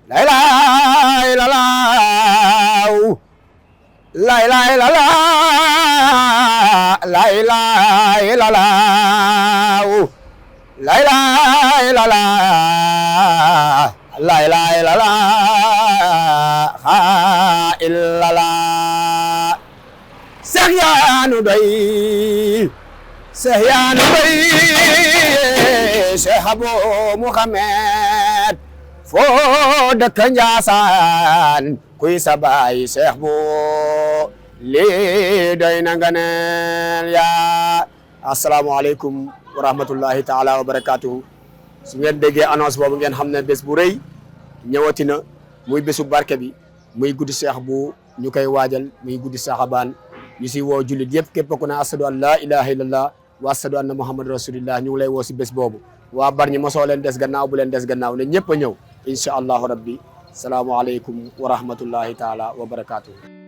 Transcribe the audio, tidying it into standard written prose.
la ilaha illallah la ilaha illallah la ilaha illallah la ilaha illallah la ilaha illallah ha illallah Seex yaa nu doy Seex yaa nu doy Seex Abu Muhammad foo dëkk Njaasaan kuy sa baay Seex bu lii doy na nga neel yaa asalaamaaleykum wa rahmatullahi taala wa barakatuhu su ngeen déggee annonce boobu ngeen xam ne bés bu rëy ñëwati na muy bésu barke bi muy guddi Seex bu ñu koy waajal muy guddi Saxabaan ñu si woo jullit yëpp képp ku ne asadu an laa ilaha illallah wa asadu anna muhammad rasulillah ñu ngi lay woo si bés boobu waa Bargny mosoo leen des gannaaw bu leen des gannaaw ne ñëpp a ñëw incha allahu rabbi salaamualeykum wa rahmatullahi taala wa barakatuhu